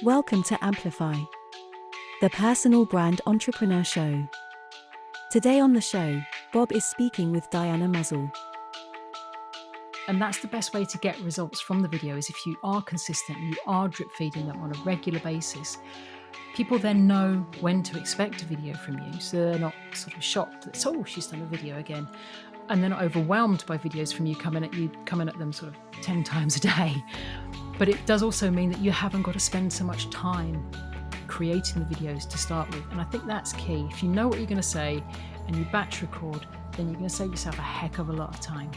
Welcome to Amplify, the personal brand entrepreneur show. Today on the show, Bob is speaking with Diana Muzzall. And that's the best way to get results from the video, is if you are consistent, you are drip feeding them on a regular basis. People then know when to expect a video from you, so they're not sort of shocked that, oh, she's done a video again. And they're not overwhelmed by videos from you coming at them sort of 10 times a day. But it does also mean that you haven't got to spend so much time creating the videos to start with. And I think that's key. If you know what you're going to say and you batch record, then you're going to save yourself a heck of a lot of time.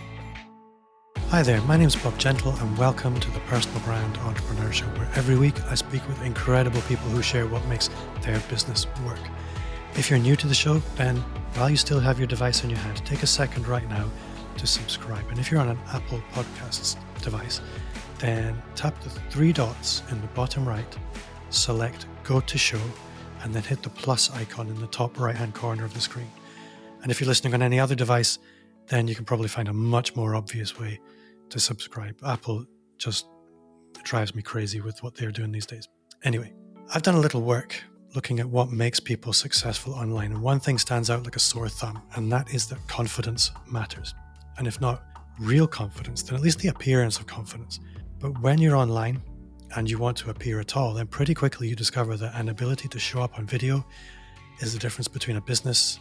Hi there, my name's Bob Gentle and welcome to the Personal Brand Entrepreneur Show, where every week I speak with incredible people who share what makes their business work. If you're new to the show, then while you still have your device in your hand, take a second right now to subscribe. And if you're on an Apple Podcasts device, then tap the three dots in the bottom right, select Go to Show, and then hit the plus icon in the top right-hand corner of the screen. And if you're listening on any other device, then you can probably find a much more obvious way to subscribe. Apple just drives me crazy with what they're doing these days. Anyway, I've done a little work looking at what makes people successful online, and one thing stands out like a sore thumb, and that is that confidence matters. And if not real confidence, then at least the appearance of confidence. But when you're online and you want to appear at all, then pretty quickly you discover that an ability to show up on video is the difference between a business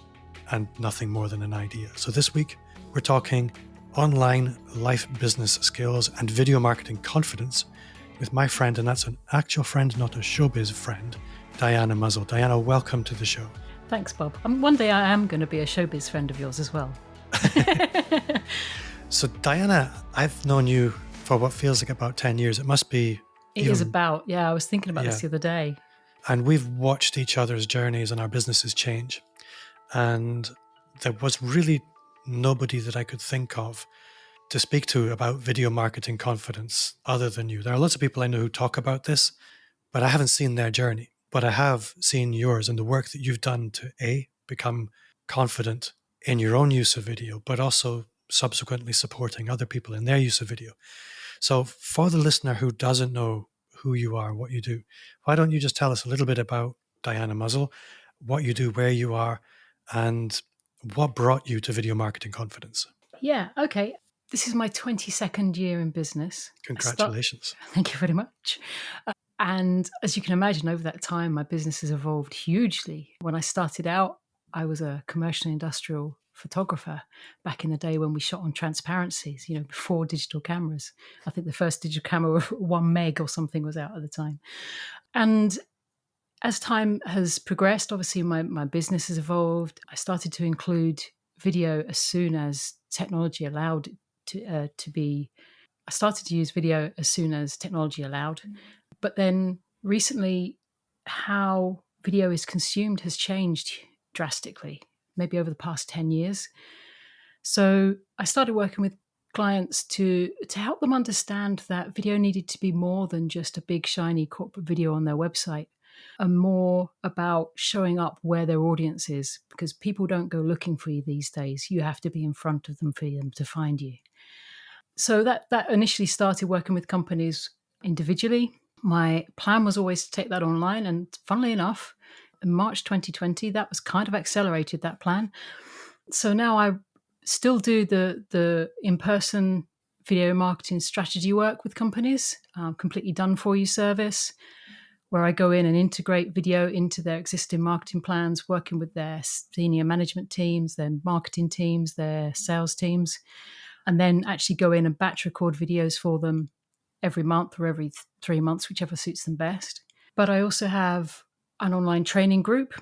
and nothing more than an idea. So this week, we're talking online life business skills and video marketing confidence with my friend, and that's an actual friend, not a showbiz friend, Diana Muzzall. Diana, welcome to the show. Thanks, Bob. One day I am going to be a showbiz friend of yours as well. So Diana, I've known you for what feels like about 10 years. It must be... It is about, I was thinking about this the other day. And we've watched each other's journeys and our businesses change. And there was really nobody that I could think of to speak to about video marketing confidence other than you. There are lots of people I know who talk about this, but I haven't seen their journey. But I have seen yours and the work that you've done to become confident in your own use of video, but also subsequently supporting other people in their use of video. So for the listener who doesn't know who you are, what you do, why don't you just tell us a little bit about Diana Muzzall, what you do, where you are, and what brought you to video marketing confidence? Yeah, okay. This is my 22nd year in business. Congratulations. Thank you very much. And as you can imagine, over that time, my business has evolved hugely. When I started out, I was a commercial and industrial photographer back in the day when we shot on transparencies, before digital cameras. I think the first digital camera of 1 meg or something was out at the time. And as time has progressed, obviously my business has evolved. I started to include video as soon as technology allowed it to be. I started to use video as soon as technology allowed. But then recently, how video is consumed has changed drastically, maybe over the past 10 years. So I started working with clients to help them understand that video needed to be more than just a big, shiny corporate video on their website, and more about showing up where their audience is, because people don't go looking for you these days. You have to be in front of them for them to find you. So that initially started working with companies individually. My plan was always to take that online, and funnily enough, in March 2020, that was kind of accelerated, that plan. So now I still do the in-person video marketing strategy work with companies, completely done for you service, where I go in and integrate video into their existing marketing plans, working with their senior management teams, their marketing teams, their sales teams, and then actually go in and batch record videos for them every month or every 3 months, whichever suits them best. But I also have an online training group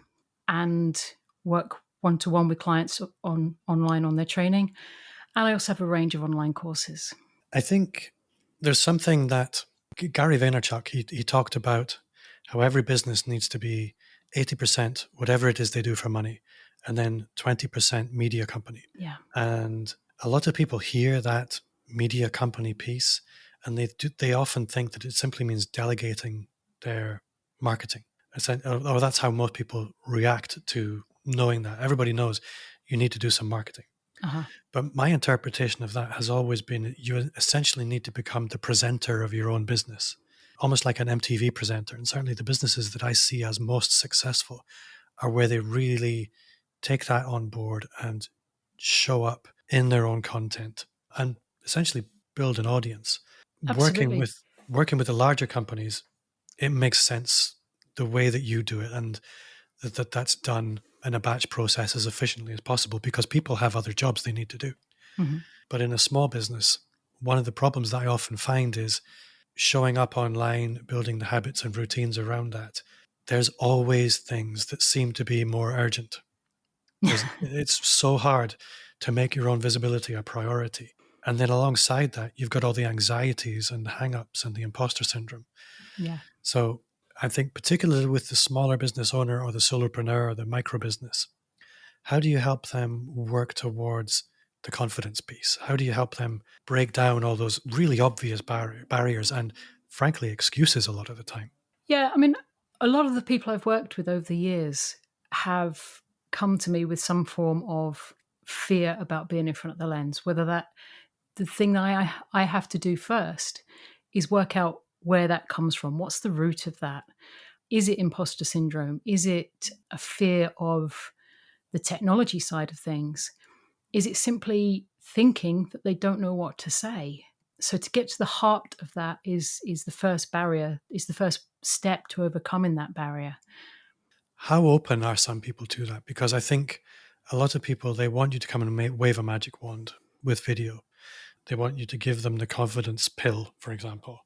and work one-to-one with clients online on their training. And I also have a range of online courses. I think there's something that Gary Vaynerchuk, he talked about how every business needs to be 80% whatever it is they do for money, and then 20% media company. Yeah. And a lot of people hear that media company piece, and they often think that it simply means delegating their marketing. Or that's how most people react to knowing that. Everybody knows you need to do some marketing. Uh-huh. But my interpretation of that has always been you essentially need to become the presenter of your own business. almost like an MTV presenter. And certainly the businesses that I see as most successful are where they really take that on board and show up in their own content and essentially build an audience. Working Absolutely. with the larger companies, it makes sense the way that you do it, and that's done in a batch process as efficiently as possible because people have other jobs they need to do. Mm-hmm. But in a small business, one of the problems that I often find is showing up online, building the habits and routines around that. There's always things that seem to be more urgent. It's so hard to make your own visibility a priority. And then alongside that, you've got all the anxieties and the hang-ups and the imposter syndrome. Yeah. So I think particularly with the smaller business owner or the solopreneur or the micro business, how do you help them work towards the confidence piece? How do you help them break down all those really obvious barriers and, frankly, excuses a lot of the time? Yeah, I mean, a lot of the people I've worked with over the years have come to me with some form of fear about being in front of the lens, whether that the thing that I have to do first is work out where that comes from. What's the root of that? Is it imposter syndrome? Is it a fear of the technology side of things? Is it simply thinking that they don't know what to say? So to get to the heart of that is the first barrier, is the first step to overcoming that barrier. How open are some people to that? Because I think a lot of people, they want you to come and wave a magic wand with video. They want you to give them the confidence pill, for example.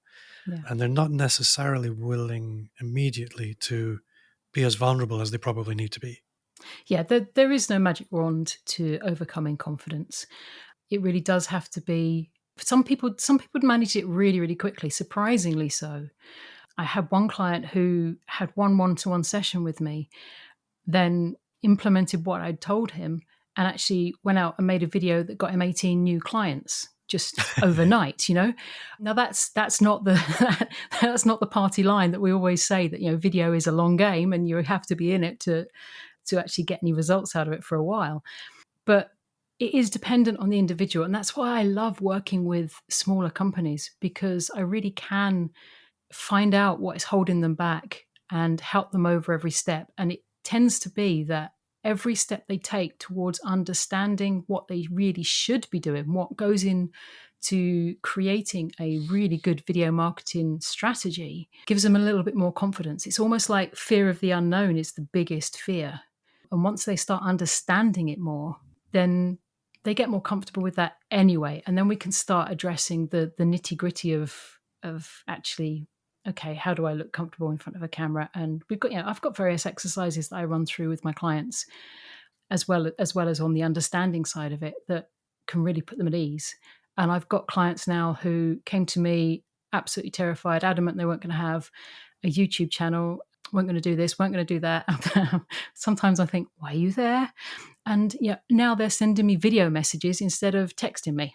Yeah. And they're not necessarily willing immediately to be as vulnerable as they probably need to be. Yeah, there is no magic wand to overcoming confidence. It really does have to be. Some people manage it really, really quickly, surprisingly so. I had one client who had one-to-one session with me, then implemented what I'd told him, and actually went out and made a video that got him 18 new clients just overnight. Now that's not the that's not the party line that we always say, that video is a long game and you have to be in it to actually get any results out of it for a while. But it is dependent on the individual, and that's why I love working with smaller companies, because I really can find out what is holding them back and help them over every step. And it tends to be that every step they take towards understanding what they really should be doing, what goes into creating a really good video marketing strategy, gives them a little bit more confidence. It's almost like fear of the unknown is the biggest fear. And once they start understanding it more, then they get more comfortable with that anyway. And then we can start addressing the nitty gritty of actually, okay, how do I look comfortable in front of a camera? And I've got various exercises that I run through with my clients, as well as on the understanding side of it, that can really put them at ease. And I've got clients now who came to me absolutely terrified, adamant they weren't going to have a YouTube channel, weren't going to do this, weren't going to do that. Sometimes I think, why are you there? And now they're sending me video messages instead of texting me.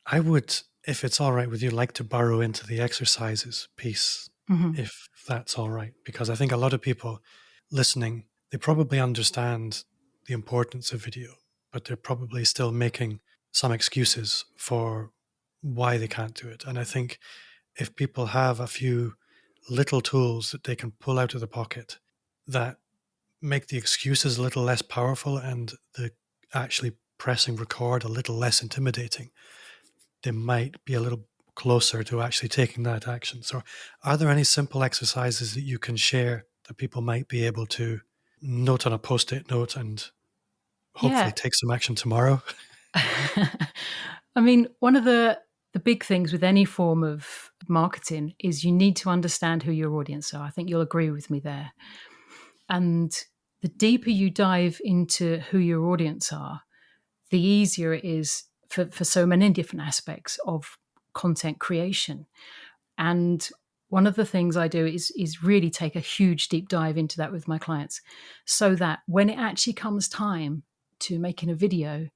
I would, if it's all right with you, like to burrow into the exercises piece, if that's all right, because I think a lot of people listening, they probably understand the importance of video, but they're probably still making some excuses for why they can't do it. And I think if people have a few little tools that they can pull out of the pocket that make the excuses a little less powerful and the actually pressing record a little less intimidating, they might be a little closer to actually taking that action. So are there any simple exercises that you can share that people might be able to note on a post-it note and hopefully take some action tomorrow? I mean, one of the big things with any form of marketing is you need to understand who your audience are. I think you'll agree with me there. And the deeper you dive into who your audience are, the easier it is for so many different aspects of content creation. And one of the things I do is really take a huge deep dive into that with my clients, so that when it actually comes time to making a video,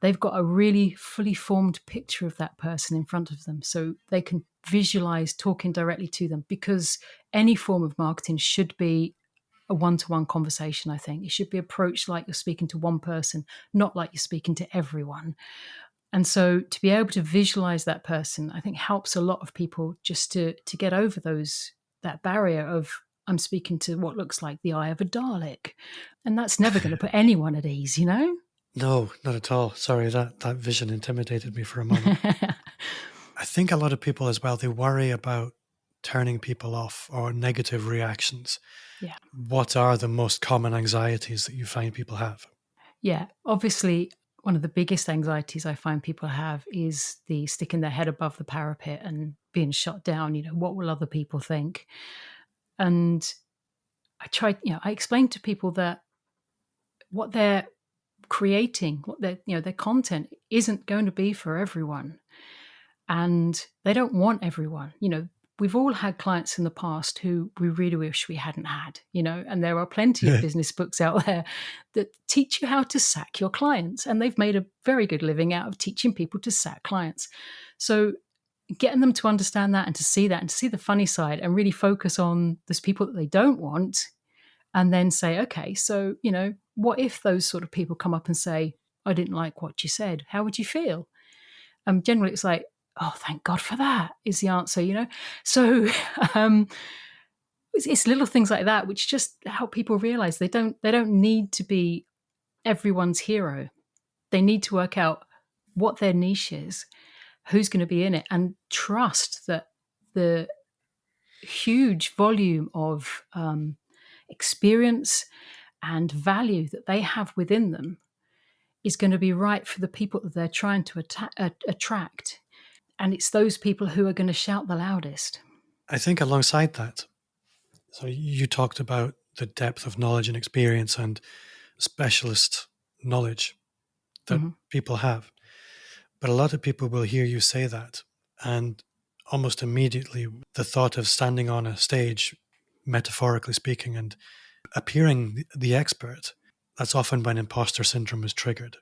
they've got a really fully formed picture of that person in front of them, so they can visualize talking directly to them. Because any form of marketing should be a one-to-one conversation, I think. It should be approached like you're speaking to one person, not like you're speaking to everyone. And so to be able to visualize that person, I think helps a lot of people just to get over that barrier of, I'm speaking to what looks like the eye of a Dalek. And that's never going to put anyone at ease, you know? No, not at all. Sorry, that vision intimidated me for a moment. I think a lot of people as well, they worry about turning people off or negative reactions. Yeah. What are the most common anxieties that you find people have? Yeah. Obviously, one of the biggest anxieties I find people have is the sticking their head above the parapet and being shut down. What will other people think? And I explain to people that what they're creating, what their content isn't going to be for everyone. And they don't want everyone. We've all had clients in the past who we really wish we hadn't had, and there are plenty of business books out there that teach you how to sack your clients. And they've made a very good living out of teaching people to sack clients. So getting them to understand that and to see the funny side and really focus on those people that they don't want, and then say, okay, so, what if those sort of people come up and say, I didn't like what you said. How would you feel? Generally, it's like, oh, thank God for that is the answer. So it's little things like that which just help people realize they don't need to be everyone's hero. They need to work out what their niche is, who's going to be in it, and trust that the huge volume of experience and value that they have within them is going to be right for the people that they're trying to attract. And it's those people who are going to shout the loudest. I think alongside that, so you talked about the depth of knowledge and experience and specialist knowledge that people have. But a lot of people will hear you say that, and almost immediately the thought of standing on a stage, metaphorically speaking, and appearing the expert, that's often when imposter syndrome is triggered.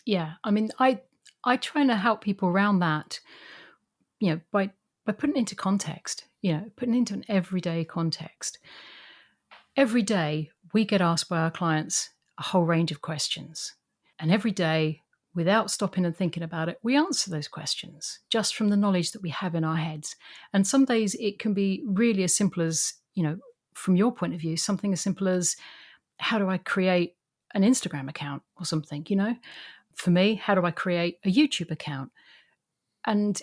Yeah. I mean, I try to help people around that, by putting it into context, putting it into an everyday context. Every day we get asked by our clients a whole range of questions. And every day, without stopping and thinking about it, we answer those questions just from the knowledge that we have in our heads. And some days it can be really as simple as, from your point of view, something as simple as, how do I create an Instagram account or something, For me, how do I create a YouTube account? And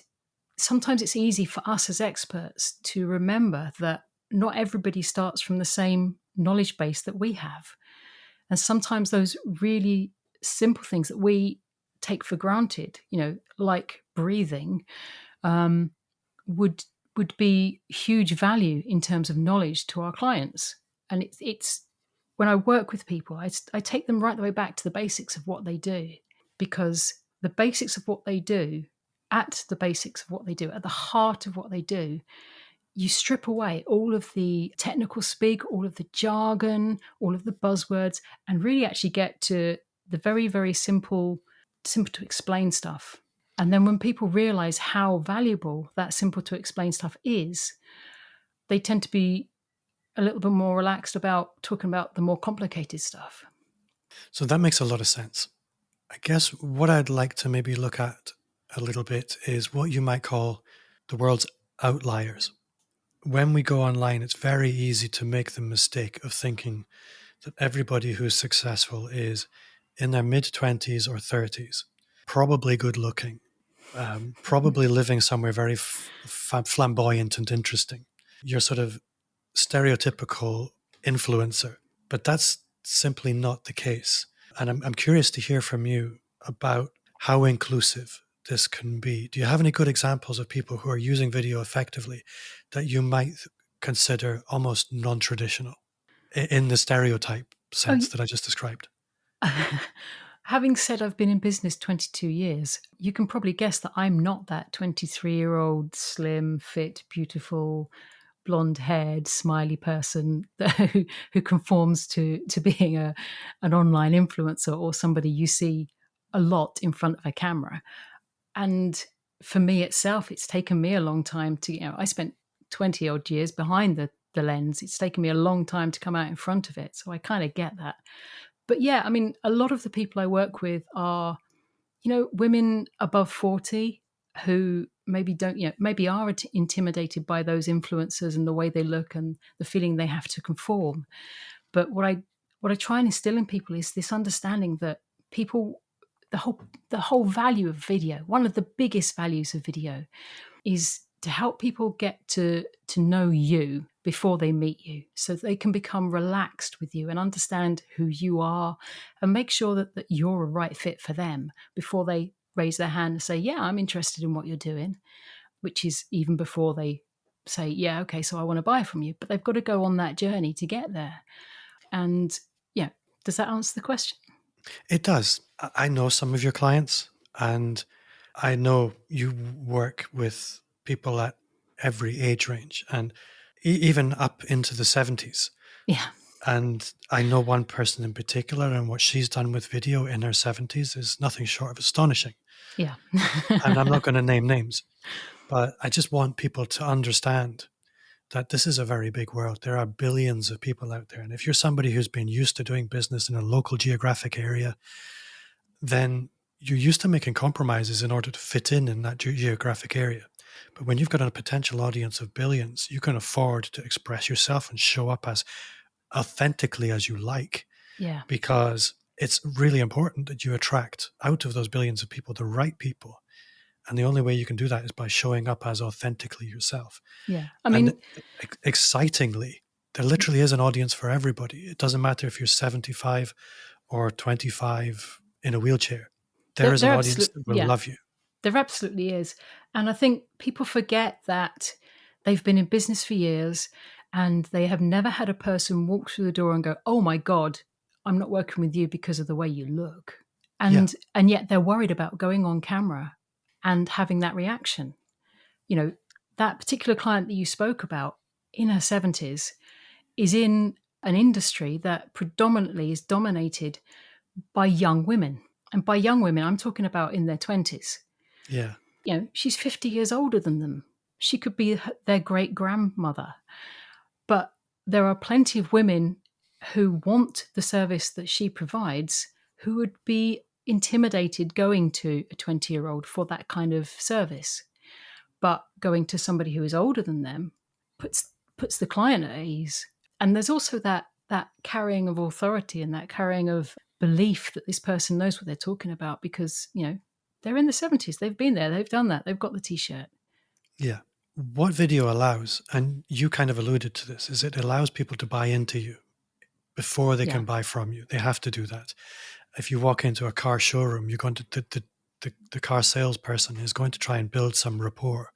sometimes it's easy for us as experts to remember that not everybody starts from the same knowledge base that we have. And sometimes those really simple things that we take for granted, like breathing, would be huge value in terms of knowledge to our clients. And it's when I work with people, I take them right the way back to the basics of what they do, because the basics of what they do, at the basics of what they do, at the heart of what they do, you strip away all of the technical speak, all of the jargon, all of the buzzwords, and really actually get to the very, very simple to explain stuff. And then when people realize how valuable that simple to explain stuff is, they tend to be a little bit more relaxed about talking about the more complicated stuff. So that makes a lot of sense. I guess what I'd like to maybe look at a little bit is what you might call the world's outliers. When we go online, it's very easy to make the mistake of thinking that everybody who's successful is in their mid-20s or 30s, probably good looking, probably living somewhere very flamboyant and interesting. You're sort of stereotypical influencer, but that's simply not the case. And I'm curious to hear from you about how inclusive this can be. Do you have any good examples of people who are using video effectively that you might consider almost non-traditional in the stereotype sense that I just described? Having said I've been in business 22 years, you can probably guess that I'm not that 23-year-old, slim, fit, beautiful, blonde-haired, smiley person who conforms to being an online influencer or somebody you see a lot in front of a camera. And for me itself, it's taken me a long time to, I spent 20 odd years behind the lens. It's taken me a long time to come out in front of it. So I kind of get that. But yeah, I mean, a lot of the people I work with are women above 40 who maybe don't, maybe are intimidated by those influencers and the way they look and the feeling they have to conform. But what I try and instill in people is this understanding that people, the whole value of video, one of the biggest values of video, is to help people get to know you before they meet you, so that they can become relaxed with you and understand who you are, and make sure that you're a right fit for them before they raise their hand and say, yeah, I'm interested in what you're doing, which is even before they say, yeah, okay, so I want to buy from you. But they've got to go on that journey to get there. And yeah, does that answer the question? It does. I know some of your clients, and I know you work with people at every age range, and even up into the 70s. Yeah. And I know one person in particular, and what she's done with video in her 70s is nothing short of astonishing. Yeah. And I'm not going to name names, but I just want people to understand that this is a very big world. There are billions of people out there. And if you're somebody who's been used to doing business in a local geographic area, then you're used to making compromises in order to fit in that geographic area. But when you've got a potential audience of billions, you can afford to express yourself and show up as authentically as you like. Yeah. Because it's really important that you attract out of those billions of people the right people. And the only way you can do that is by showing up as authentically yourself. Yeah. I mean, and excitingly, there literally is an audience for everybody. It doesn't matter if you're 75 or 25 in a wheelchair. There is an audience that will love you. There absolutely is. And I think people forget that they've been in business for years and they have never had a person walk through the door and go, oh my God, I'm not working with you because of the way you look. And yet they're worried about going on camera and having that reaction. That particular client that you spoke about in her 70s is in an industry that predominantly is dominated by young women. And by young women, I'm talking about in their 20s. Yeah. She's 50 years older than them. She could be their great grandmother. But there are plenty of women who want the service that she provides who would be intimidated going to a 20-year-old for that kind of service. But going to somebody who is older than them puts the client at ease. And there's also that carrying of authority and that carrying of belief that this person knows what they're talking about, because, they're in the 70s. They've been there. They've done that. They've got the T-shirt. Yeah. What video allows, and you kind of alluded to this, is it allows people to buy into you before they can buy from you. They have to do that. If you walk into a car showroom, you're going to the car salesperson is going to try and build some rapport.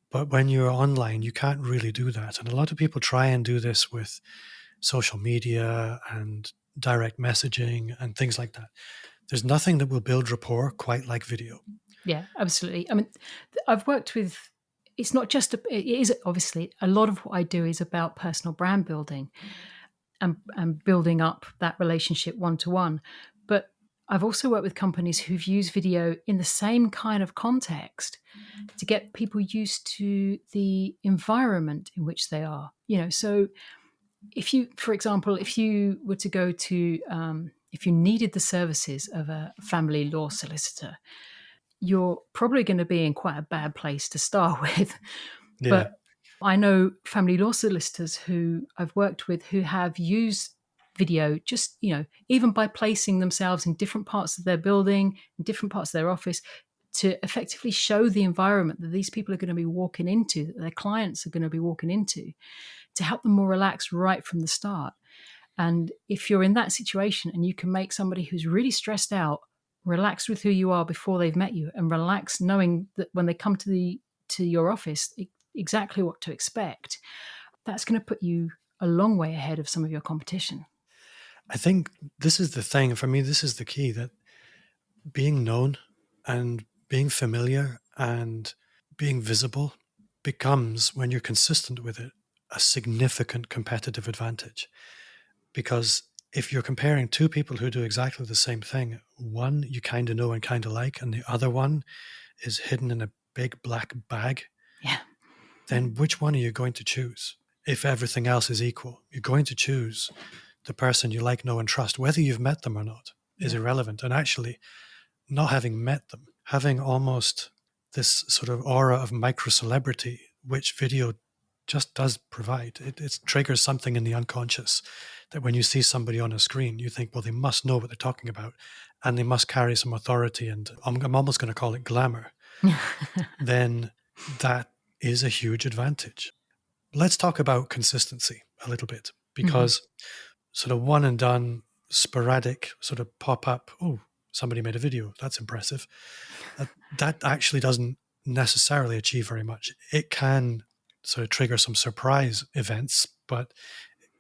But when you're online, you can't really do that. And a lot of people try and do this with social media and direct messaging and things like that. There's nothing that will build rapport quite like video. Yeah, absolutely. I mean, I've worked with, it's not just, it is obviously, a lot of what I do is about personal brand building and building up that relationship one-to-one. But I've also worked with companies who've used video in the same kind of context to get people used to the environment in which they are. So if you, for example, if you were to go to, if you needed the services of a family law solicitor, you're probably going to be in quite a bad place to start with. Yeah. But I know family law solicitors who I've worked with who have used video just, even by placing themselves in different parts of their building, in different parts of their office, to effectively show the environment that these people are going to be walking into, that their clients are going to be walking into, to help them more relaxed right from the start. And if you're in that situation and you can make somebody who's really stressed out relax with who you are before they've met you, and relax knowing that when they come to your office, exactly what to expect, that's going to put you a long way ahead of some of your competition. I think this is the thing. For me, this is the key, that being known and being familiar and being visible becomes, when you're consistent with it, a significant competitive advantage. Because if you're comparing two people who do exactly the same thing, one you kind of know and kind of like, and the other one is hidden in a big black bag, then which one are you going to choose? If everything else is equal, you're going to choose the person you like, know, and trust. Whether you've met them or not is irrelevant. And actually, not having met them, having almost this sort of aura of micro celebrity, which video just does provide. It triggers something in the unconscious that when you see somebody on a screen, you think, well, they must know what they're talking about and they must carry some authority, and I'm almost going to call it glamour. Then that is a huge advantage. Let's talk about consistency a little bit, because sort of one and done, sporadic, sort of pop up, oh, somebody made a video, that's impressive. That actually doesn't necessarily achieve very much. It can sort of trigger some surprise events, but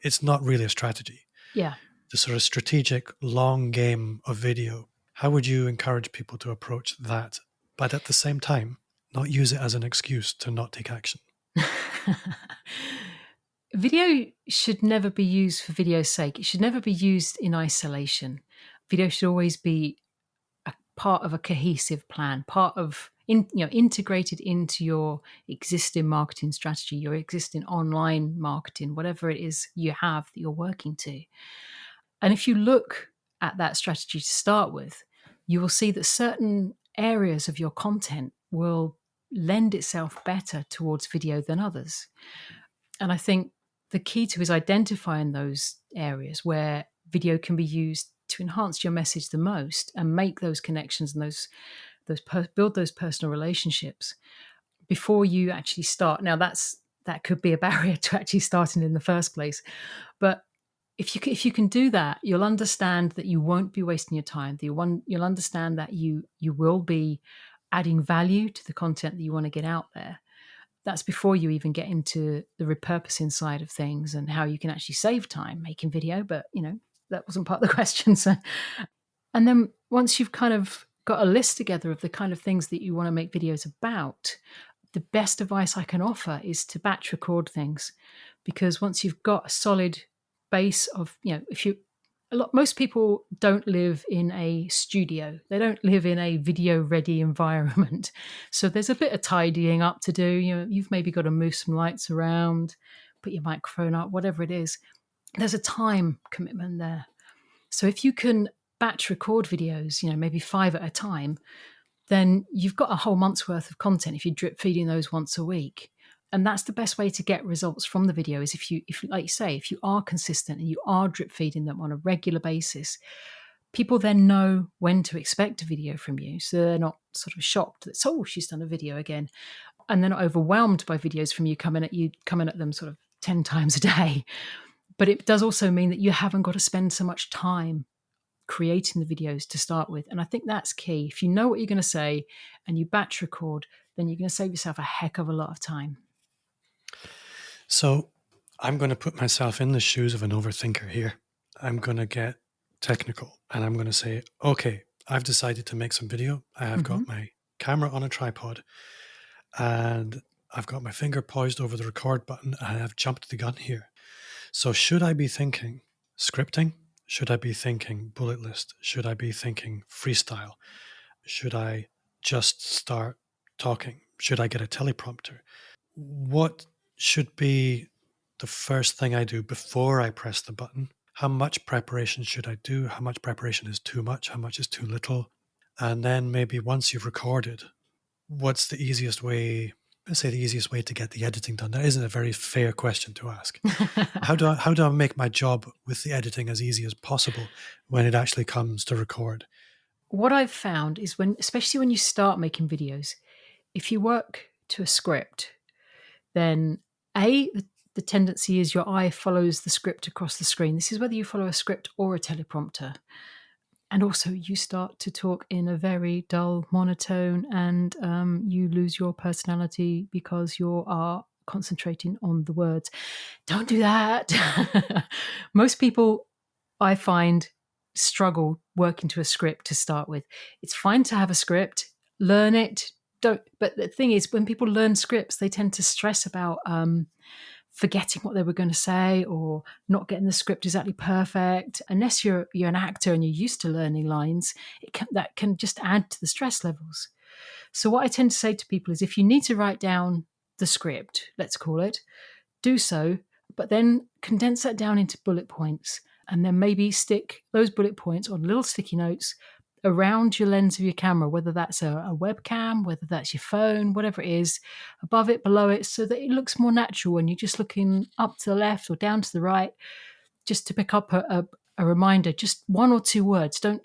it's not really a strategy. Yeah. The sort of strategic long game of video, how would you encourage people to approach that, but at the same time, not use it as an excuse to not take action? Video should never be used for video's sake. It should never be used in isolation. Video should always be a part of a cohesive plan, part of integrated into your existing marketing strategy, your existing online marketing, whatever it is you have that you're working to. And if you look at that strategy to start with, you will see that certain areas of your content will lend itself better towards video than others. And I think the key to is identifying those areas where video can be used to enhance your message the most and make those connections and build those personal relationships before you actually start. Now that could be a barrier to actually starting in the first place, but if you can do that, you'll understand that you won't be wasting your time. You'll understand that you will be adding value to the content that you want to get out there. That's before you even get into the repurposing side of things and how you can actually save time making video. But, that wasn't part of the question. So, and then once you've kind of got a list together of the kind of things that you want to make videos about, the best advice I can offer is to batch record things. Because once you've got a solid base of, most people don't live in a studio. They don't live in a video-ready environment. So there's a bit of tidying up to do. You've maybe got to move some lights around, put your microphone up, whatever it is. There's a time commitment there. So if you can batch record videos, maybe 5 at a time, then you've got a whole month's worth of content if you're drip feeding those once a week. And that's the best way to get results from the video is if like you say, if you are consistent and you are drip feeding them on a regular basis, people then know when to expect a video from you. So they're not sort of shocked that, oh, she's done a video again. And they're not overwhelmed by videos from you coming at them sort of 10 times a day. But it does also mean that you haven't got to spend so much time creating the videos to start with. And I think that's key. If you know what you're going to say and you batch record, then you're going to save yourself a heck of a lot of time. So I'm going to put myself in the shoes of an overthinker here. I'm going to get technical and I'm going to say, okay, I've decided to make some video. I have got my camera on a tripod and I've got my finger poised over the record button and I've jumped the gun here. So should I be thinking scripting? Should I be thinking bullet list? Should I be thinking freestyle? Should I just start talking? Should I get a teleprompter? What should be the first thing I do before I press the button? How much preparation should I do? How much preparation is too much? How much is too little? And then maybe once you've recorded, what's the easiest way? Let's say the easiest way to get the editing done. That isn't a very fair question to ask. How do I make my job with the editing as easy as possible when it actually comes to record? What I've found is especially when you start making videos, if you work to a script, then the tendency is your eye follows the script across the screen. This is whether you follow a script or a teleprompter. And also you start to talk in a very dull monotone and you lose your personality because you are concentrating on the words. Don't do that. Most people, I find, struggle working to a script to start with. It's fine to have a script, learn it. But the thing is, when people learn scripts, they tend to stress about forgetting what they were going to say or not getting the script exactly perfect. Unless you're an actor and you're used to learning lines, that can just add to the stress levels. So what I tend to say to people is if you need to write down the script, let's call it, do so, but then condense that down into bullet points and then maybe stick those bullet points on little sticky notes around your lens of your camera, whether that's a webcam, whether that's your phone, whatever it is, above it, below it, so that it looks more natural when you're just looking up to the left or down to the right, just to pick up a reminder, just one or two words. Don't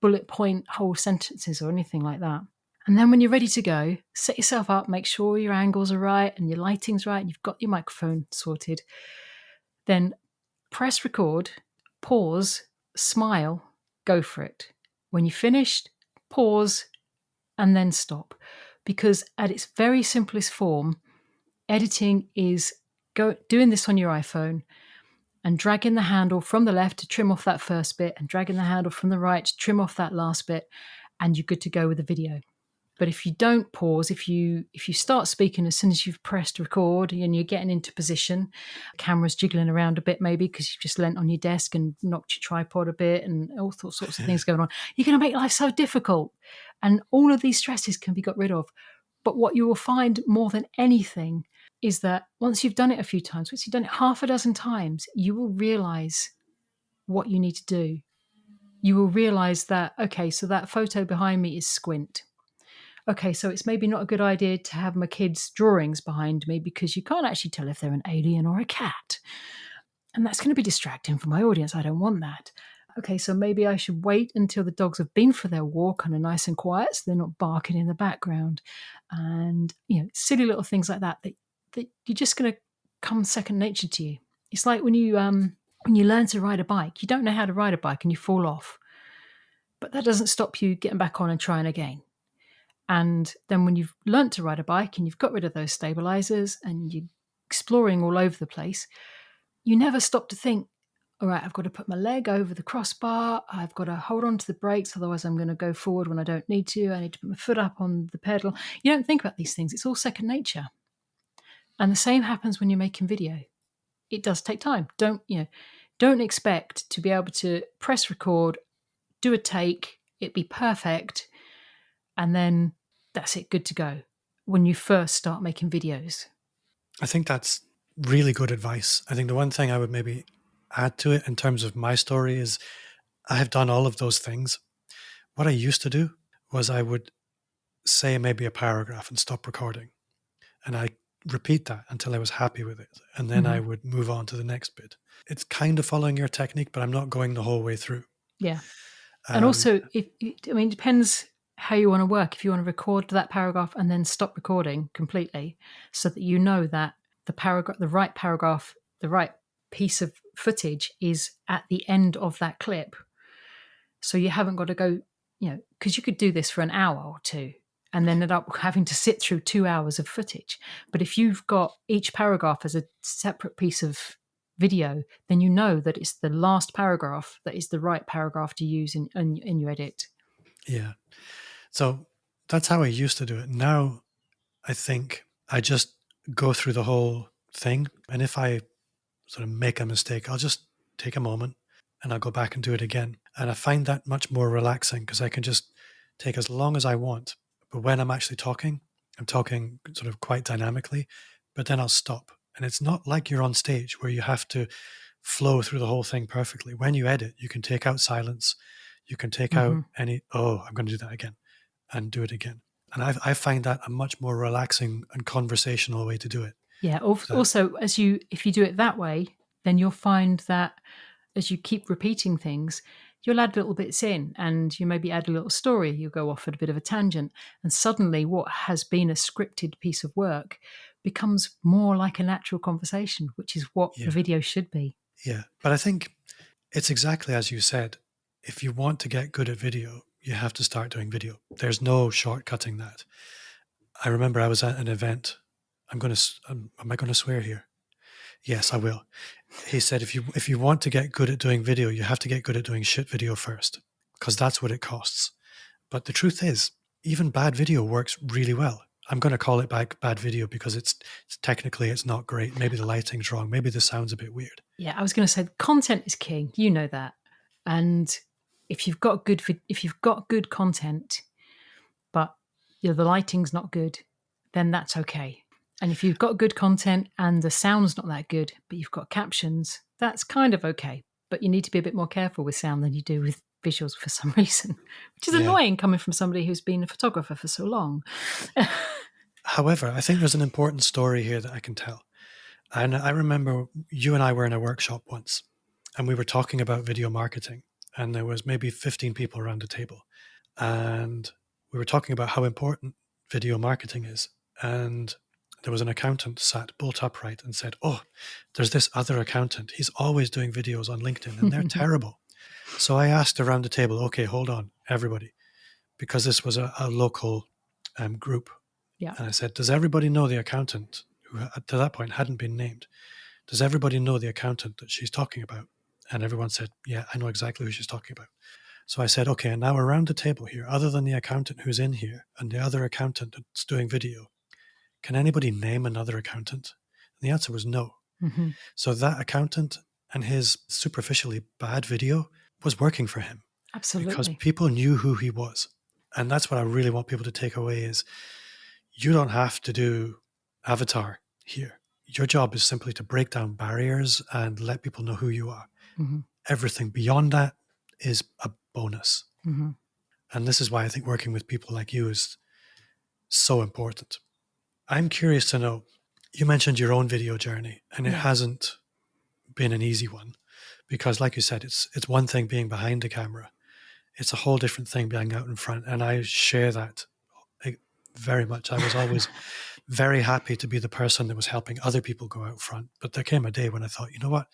bullet point whole sentences or anything like that. And then when you're ready to go, set yourself up, make sure your angles are right and your lighting's right and you've got your microphone sorted. Then press record, pause, smile, go for it. When you're finished, pause and then stop. Because at its very simplest form, editing is doing this on your iPhone and dragging the handle from the left to trim off that first bit and dragging the handle from the right to trim off that last bit, and you're good to go with the video. But if you don't pause, if you start speaking as soon as you've pressed record and you're getting into position, camera's jiggling around a bit maybe because you've just leant on your desk and knocked your tripod a bit and all sorts of things going on, you're going to make life so difficult. And all of these stresses can be got rid of. But what you will find more than anything is that once you've done it a few times, once you've done it half a dozen times, you will realize what you need to do. You will realize that, okay, so that photo behind me is squint. Okay, so it's maybe not a good idea to have my kids' drawings behind me because you can't actually tell if they're an alien or a cat. And that's going to be distracting for my audience. I don't want that. Okay, so maybe I should wait until the dogs have been for their walk and are nice and quiet so they're not barking in the background. And, silly little things like that you're just going to come second nature to you. It's like when you learn to ride a bike, you don't know how to ride a bike and you fall off. But that doesn't stop you getting back on and trying again. And then when you've learnt to ride a bike and you've got rid of those stabilizers and you're exploring all over the place, you never stop to think, all right, I've got to put my leg over the crossbar. I've got to hold on to the brakes. Otherwise, I'm going to go forward when I don't need to. I need to put my foot up on the pedal. You don't think about these things. It's all second nature. And the same happens when you're making video. It does take time. Don't expect to be able to press record, do a take, it be perfect, and then that's it, good to go when you first start making videos. I think that's really good advice. I think the one thing I would maybe add to it in terms of my story is I have done all of those things. What I used to do was I would say maybe a paragraph and stop recording. And I repeat that until I was happy with it. And then I would move on to the next bit. It's kind of following your technique, but I'm not going the whole way through. Yeah. And also, it depends how you want to work. If you want to record that paragraph and then stop recording completely so that you know that the right paragraph, the right piece of footage is at the end of that clip. So you haven't got to go, because you could do this for an hour or two and then end up having to sit through 2 hours of footage. But if you've got each paragraph as a separate piece of video, then you know that it's the last paragraph that is the right paragraph to use in your edit. Yeah. So that's how I used to do it. Now, I think I just go through the whole thing. And if I sort of make a mistake, I'll just take a moment and I'll go back and do it again. And I find that much more relaxing because I can just take as long as I want. But when I'm actually talking, I'm talking sort of quite dynamically, but then I'll stop. And it's not like you're on stage where you have to flow through the whole thing perfectly. When you edit, you can take out silence. You can take out I'm going to do that again and do it again. And I find that a much more relaxing and conversational way to do it. Yeah. Also, if you do it that way, then you'll find that as you keep repeating things, you'll add little bits in and you maybe add a little story. You'll go off at a bit of a tangent. And suddenly what has been a scripted piece of work becomes more like a natural conversation, which is what the video should be. Yeah. But I think it's exactly as you said. If you want to get good at video, you have to start doing video. There's no shortcutting that. I remember I was at an event. Am I going to swear here? Yes, I will. He said, if you want to get good at doing video, you have to get good at doing shit video first, because that's what it costs. But the truth is, even bad video works really well. I'm going to call it bad video because it's technically it's not great. Maybe the lighting's wrong. Maybe the sound's a bit weird. Yeah, I was going to say content is king. You know that. And if you've got good content, but the lighting's not good, then that's okay. And if you've got good content and the sound's not that good, but you've got captions, that's kind of okay. But you need to be a bit more careful with sound than you do with visuals for some reason, which is Yeah. annoying coming from somebody who's been a photographer for so long. However, I think there's an important story here that I can tell. And I remember you and I were in a workshop once, and we were talking about video marketing, and there was maybe 15 people around the table. And we were talking about how important video marketing is. And there was an accountant sat bolt upright and said, "Oh, there's this other accountant. He's always doing videos on LinkedIn and they're terrible." So I asked around the table, "Okay, hold on, everybody," because this was a local group. Yeah. And I said, "Does everybody know the accountant who to that point hadn't been named? Does everybody know the accountant that she's talking about?" And everyone said, "Yeah, I know exactly who she's talking about." So I said, "Okay, and now around the table here, other than the accountant who's in here and the other accountant that's doing video, can anybody name another accountant?" And the answer was no. Mm-hmm. So that accountant and his superficially bad video was working for him. Absolutely. Because people knew who he was. And that's what I really want people to take away is you don't have to do avatar here. Your job is simply to break down barriers and let people know who you are. Mm-hmm. Everything beyond that is a bonus. Mm-hmm. And this is why I think working with people like you is so important. I'm curious to know, you mentioned your own video journey, and it hasn't been an easy one because, like you said, it's one thing being behind the camera. It's a whole different thing being out in front. And I share that very much. I was always very happy to be the person that was helping other people go out front. But there came a day when I thought, you know what?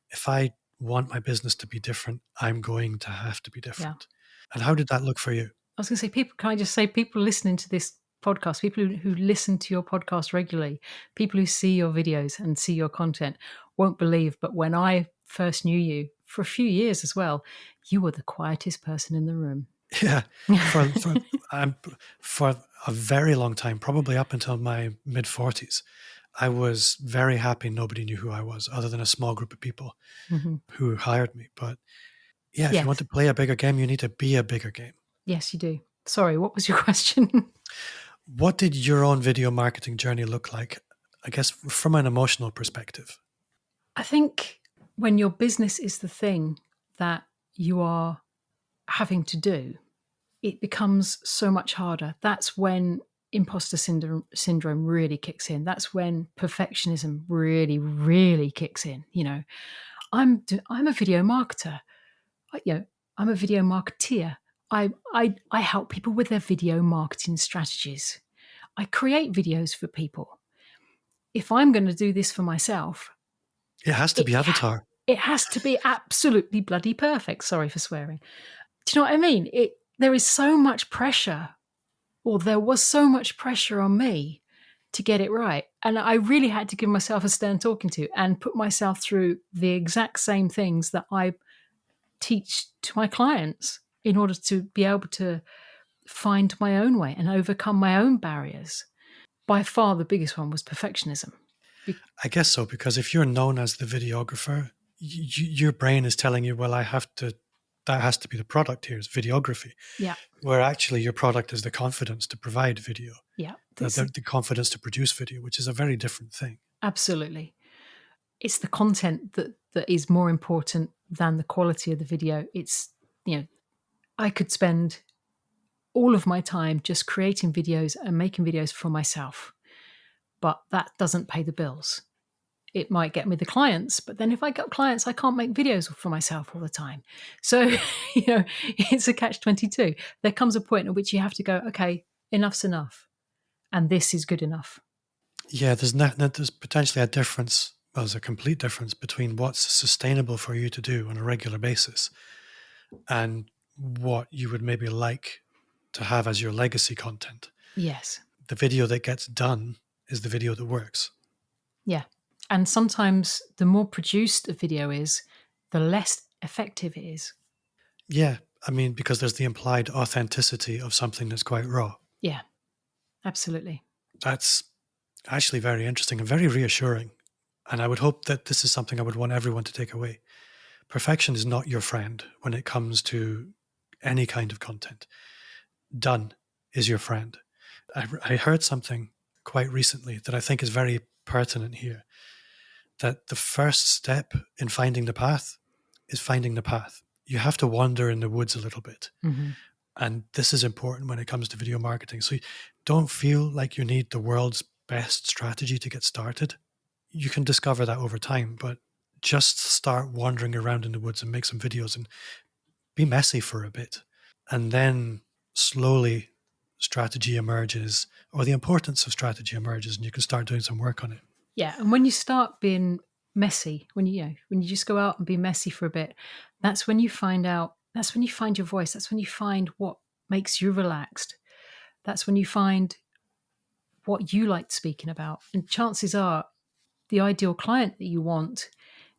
If I want my business to be different, I'm going to have to be different. Yeah. And how did that look for you? I was going to say, can I just say, people listening to this podcast, people who listen to your podcast regularly, people who see your videos and see your content won't believe, but when I first knew you, for a few years as well, you were the quietest person in the room. Yeah, for a very long time, probably up until my mid-40s, I was very happy nobody knew who I was other than a small group of people who hired me. But yeah, if you want to play a bigger game, you need to be a bigger game. Yes, you do. Sorry, what was your question? What did your own video marketing journey look like, I guess, from an emotional perspective? I think when your business is the thing that you are having to do, it becomes so much harder. That's when imposter syndrome really kicks in. That's when perfectionism really, really kicks in. You know, I'm a video marketer. I'm a video marketeer. I help people with their video marketing strategies. I create videos for people. If I'm going to do this for myself, it has to be avatar. It has to be absolutely bloody perfect. Sorry for swearing. Do you know what I mean? There is so much pressure, or there was so much pressure on me to get it right. And I really had to give myself a stern talking to and put myself through the exact same things that I teach to my clients in order to be able to find my own way and overcome my own barriers. By far, the biggest one was perfectionism. I guess so, because if you're known as the videographer, your brain is telling you, well, that has to be the product here, is videography. Yeah. Where actually your product is the confidence to provide video. Yeah. The confidence to produce video, which is a very different thing. Absolutely. It's the content that is more important than the quality of the video. It's, I could spend all of my time just creating videos and making videos for myself, but that doesn't pay the bills. It might get me the clients, but then if I got clients, I can't make videos for myself all the time. So, it's a catch-22. There comes a point at which you have to go, okay, enough's enough. And this is good enough. Yeah, there's potentially a difference. Well, there's a complete difference between what's sustainable for you to do on a regular basis and what you would maybe like to have as your legacy content. Yes. The video that gets done is the video that works. Yeah. And sometimes the more produced a video is, the less effective it is. Yeah. I mean, because there's the implied authenticity of something that's quite raw. Yeah, absolutely. That's actually very interesting and very reassuring. And I would hope that this is something I would want everyone to take away. Perfection is not your friend when it comes to any kind of content. Done is your friend. I heard something quite recently that I think is very pertinent here, that the first step in finding the path is finding the path. you have to wander in the woods a little bit. Mm-hmm. And this is important when it comes to video marketing. So don't feel like you need the world's best strategy to get started. You can discover that over time, but just start wandering around in the woods and make some videos and be messy for a bit. And then slowly strategy emerges, or the importance of strategy emerges, and you can start doing some work on it. Yeah, and when you start being messy, when you just go out and be messy for a bit, that's when you find your voice. That's when you find what makes you relaxed. That's when you find what you like speaking about. And chances are the ideal client that you want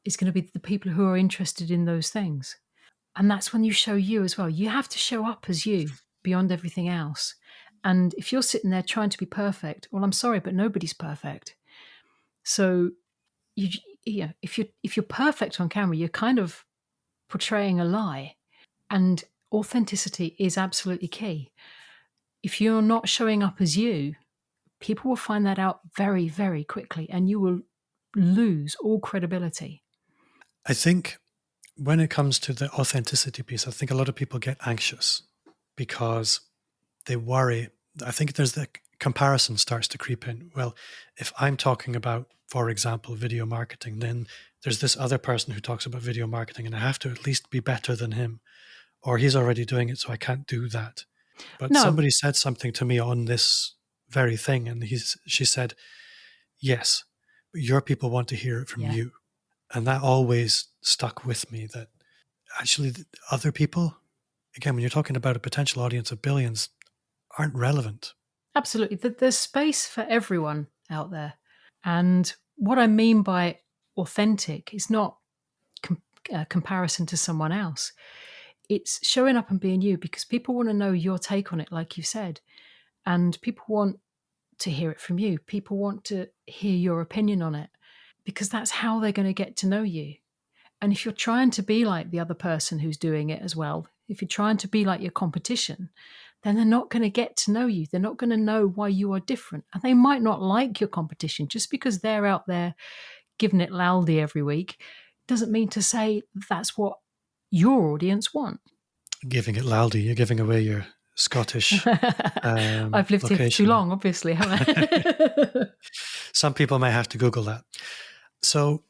is going to be the people who are interested in those things. And that's when you show you as well. You have to show up as you beyond everything else. And if you're sitting there trying to be perfect, well, I'm sorry, but nobody's perfect. So if you're perfect on camera, you're kind of portraying a lie. And authenticity is absolutely key. If you're not showing up as you, people will find that out very, very quickly, and you will lose all credibility. I think when it comes to the authenticity piece, I think a lot of people get anxious because they worry. I think there's the comparison starts to creep in. Well, if I'm talking about, for example, video marketing, then there's this other person who talks about video marketing and I have to at least be better than him, or he's already doing it, so I can't do that. But No. somebody said something to me on this very thing, and she said, yes, but your people want to hear it from you. And that always stuck with me, that actually other people, again, when you're talking about a potential audience of billions, aren't relevant. Absolutely. There's space for everyone out there. And what I mean by authentic is not comparison to someone else. It's showing up and being you, because people want to know your take on it, like you said. And people want to hear it from you. People want to hear your opinion on it, because that's how they're going to get to know you. And if you're trying to be like the other person who's doing it as well, if you're trying to be like your competition, then they're not going to get to know you. They're not going to know why you are different. And they might not like your competition. Just because they're out there giving it loudly every week doesn't mean to say that's what your audience want. Giving it loudly, you're giving away your Scottish I've lived location. here for too long, obviously, haven't I? Some people might have to Google that. So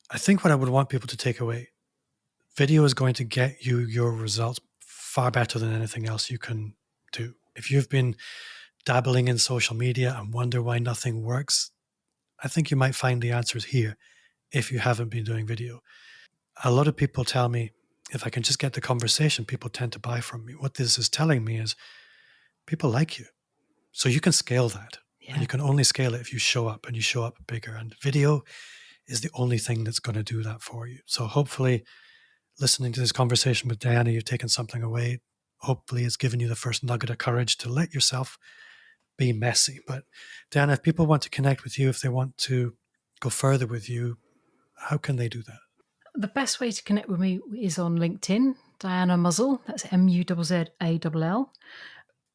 I think what I would want people to take away, video is going to get you your results far better than anything else you can do. If you've been dabbling in social media and wonder why nothing works, I think you might find the answers here if you haven't been doing video. A lot of people tell me, if I can just get the conversation, people tend to buy from me. What this is telling me is people like you. So you can scale that. Yeah. And you can only scale it if you show up, and you show up bigger. And video is the only thing that's going to do that for you. So hopefully, listening to this conversation with Diana, you've taken something away. Hopefully it's given you the first nugget of courage to let yourself be messy. But Diana, if people want to connect with you, if they want to go further with you, how can they do that? The best way to connect with me is on LinkedIn, Diana Muzzall. That's Muzzall.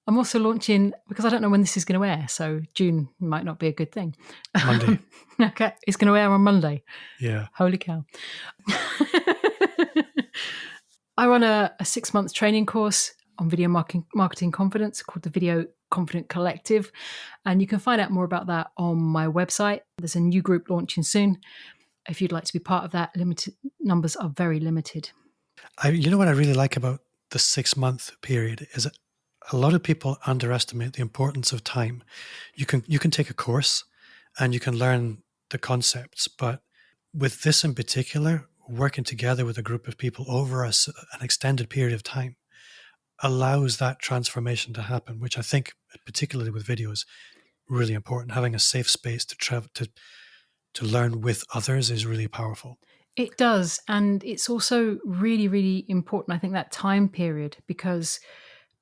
I'm also launching, because I don't know when this is going to air, so June might not be a good thing. Monday. Okay, it's going to air on Monday. Yeah. Holy cow. I run a 6-month training course on video marketing confidence called the Video Confident Collective. And you can find out more about that on my website. There's a new group launching soon. If you'd like to be part of that, limited numbers are very limited. You know what I really like about the 6-month period is that a lot of people underestimate the importance of time. You can take a course and you can learn the concepts, but with this in particular, working together with a group of people over an extended period of time allows that transformation to happen, which I think, particularly with video, is really important. Having a safe space to learn with others is really powerful. It does. And it's also really, really important, I think, that time period, because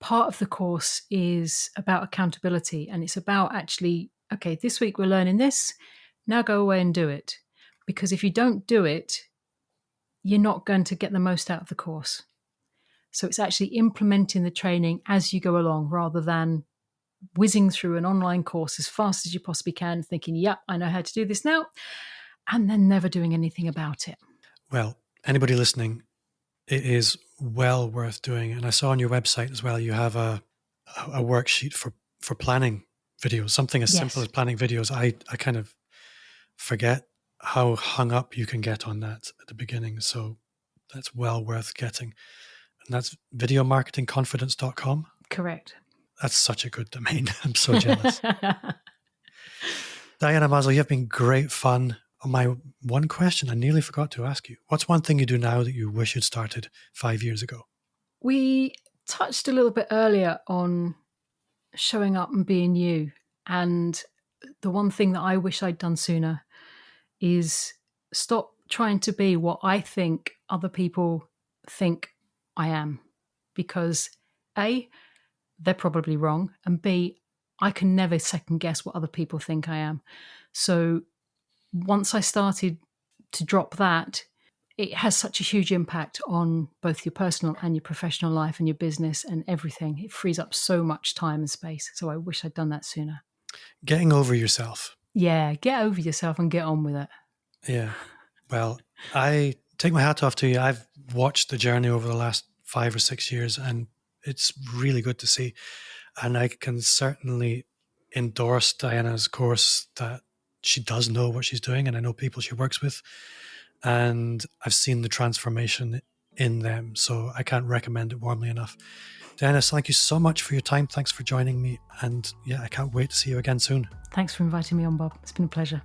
part of the course is about accountability, and it's about actually, okay, this week we're learning this, now go away and do it. Because if you don't do it, you're not going to get the most out of the course. So it's actually implementing the training as you go along, rather than whizzing through an online course as fast as you possibly can, thinking, yep, I know how to do this now, and then never doing anything about it. Well, anybody listening, it is well worth doing. And I saw on your website as well, you have a worksheet for planning videos, something as simple as planning videos. I kind of forget how hung up you can get on that at the beginning. So that's well worth getting. And that's videomarketingconfidence.com. Correct. That's such a good domain. I'm so jealous. Diana Muzzall, you've been great fun. My one question I nearly forgot to ask you. What's one thing you do now that you wish you'd started 5 years ago? We touched a little bit earlier on showing up and being you. And the one thing that I wish I'd done sooner is stop trying to be what I think other people think I am. Because A, they're probably wrong. And B, I can never second guess what other people think I am. So once I started to drop that, it has such a huge impact on both your personal and your professional life and your business and everything. It frees up so much time and space. So I wish I'd done that sooner. Getting over yourself. Yeah, get over yourself and get on with it. Yeah. Well, I take my hat off to you. I've watched the journey over the last 5 or 6 years, and it's really good to see. And I can certainly endorse Diana's course that she does know what she's doing, and I know people she works with, and I've seen the transformation in them. So I can't recommend it warmly enough. Diana, thank you so much for your time. Thanks for joining me. And yeah, I can't wait to see you again soon. Thanks for inviting me on, Bob. It's been a pleasure.